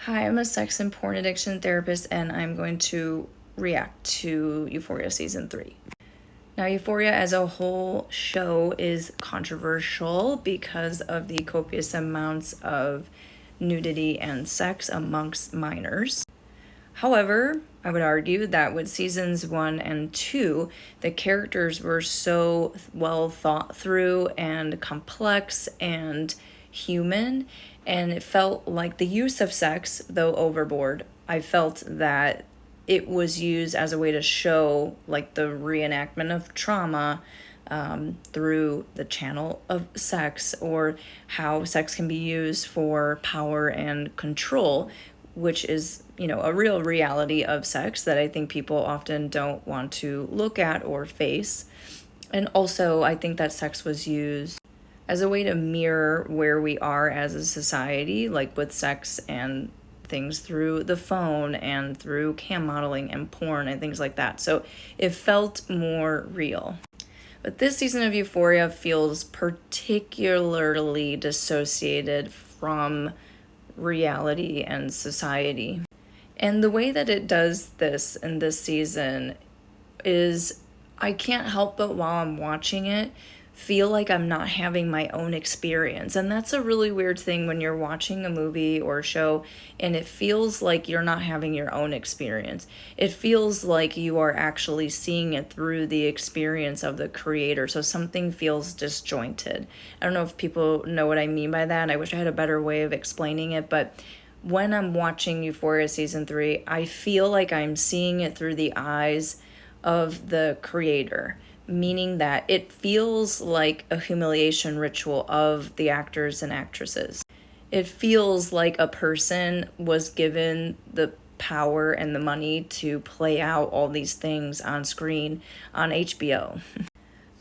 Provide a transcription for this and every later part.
Hi, I'm a sex and porn addiction therapist, and I'm going to react to Euphoria Season 3. Now, Euphoria as a whole show is controversial because of the copious amounts of nudity and sex amongst minors. However, I would argue that with seasons 1 and 2, the characters were so well thought through and complex and human, and it felt like the use of sex, though overboard, I felt that it was used as a way to show like the reenactment of trauma through the channel of sex, or how sex can be used for power and control, which is, a real reality of sex that I think people often don't want to look at or face. And also, I think that sex was used as a way to mirror where we are as a society, like with sex and things through the phone and through cam modeling and porn and things like that. So it felt more real. But this season of Euphoria feels particularly dissociated from reality and society. And the way that it does this in this season is, I can't help but while I'm watching it feel like I'm not having my own experience. And that's a really weird thing when you're watching a movie or a show and it feels like you're not having your own experience. It feels like you are actually seeing it through the experience of the creator. So something feels disjointed. I don't know if people know what I mean by that. I wish I had a better way of explaining it, but when I'm watching Euphoria Season 3, I feel like I'm seeing it through the eyes of the creator, meaning that it feels like a humiliation ritual of the actors and actresses. It feels like a person was given the power and the money to play out all these things on screen on HBO.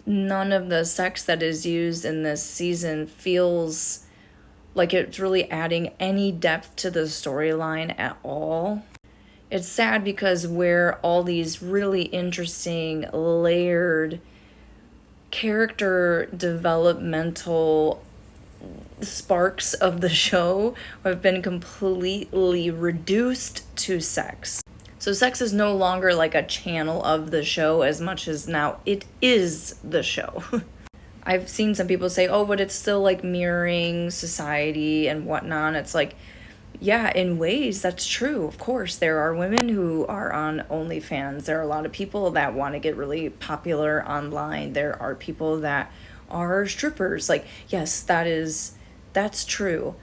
None of the sex that is used in this season feels like it's really adding any depth to the storyline at all. It's sad because where all these really interesting, layered character developmental sparks of the show have been completely reduced to sex. So sex is no longer like a channel of the show as much as now it is the show. I've seen some people say, oh, but it's still like mirroring society and whatnot. It's like, yeah, in ways that's true. Of course, there are women who are on OnlyFans. There are a lot of people that want to get really popular online. There are people that are strippers. Like, yes, that's true.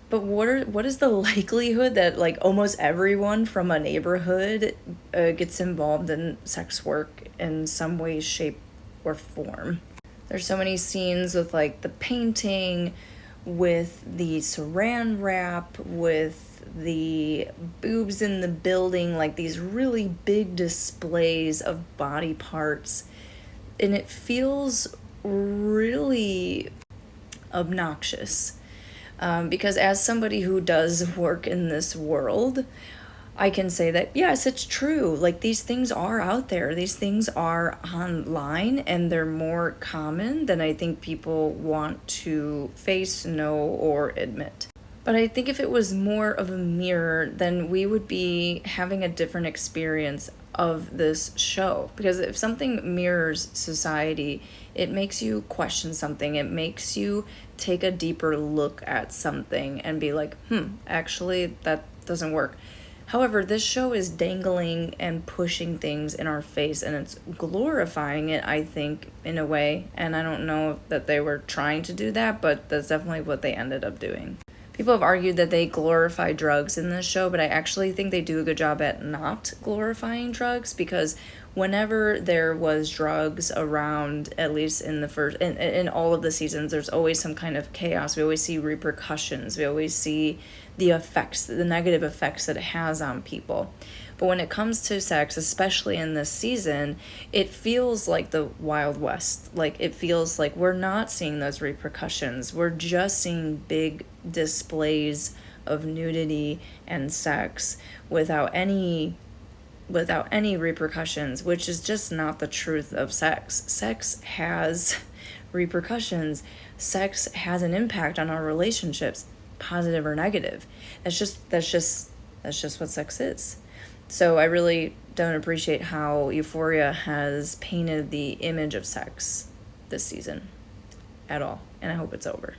But what is the likelihood that like almost everyone from a neighborhood gets involved in sex work in some way, shape, or form? There's so many scenes with like the painting, with the saran wrap, with the boobs in the building, like these really big displays of body parts. And it feels really obnoxious. Because as somebody who does work in this world, I can say that, yes, it's true. Like, these things are out there. These things are online, and they're more common than I think people want to face, know, or admit. But I think if it was more of a mirror, then we would be having a different experience of this show. Because if something mirrors society, it makes you question something. It makes you take a deeper look at something and be like, actually, that doesn't work. However, this show is dangling and pushing things in our face, and it's glorifying it, I think, in a way. And I don't know that they were trying to do that, but that's definitely what they ended up doing. People have argued that they glorify drugs in this show, but I actually think they do a good job at not glorifying drugs, because whenever there was drugs around, at least in the first, in all of the seasons, there's always some kind of chaos. We always see repercussions. We always see the effects, the negative effects that it has on people. But when it comes to sex, especially in this season, it feels like the Wild West. Like, it feels like we're not seeing those repercussions. We're just seeing big displays of nudity and sex without any repercussions, which is just not the truth of sex. Sex has repercussions. Sex has an impact on our relationships, positive or negative. That's just That's just what sex is. So I really don't appreciate how Euphoria has painted the image of sex this season at all. And I hope it's over.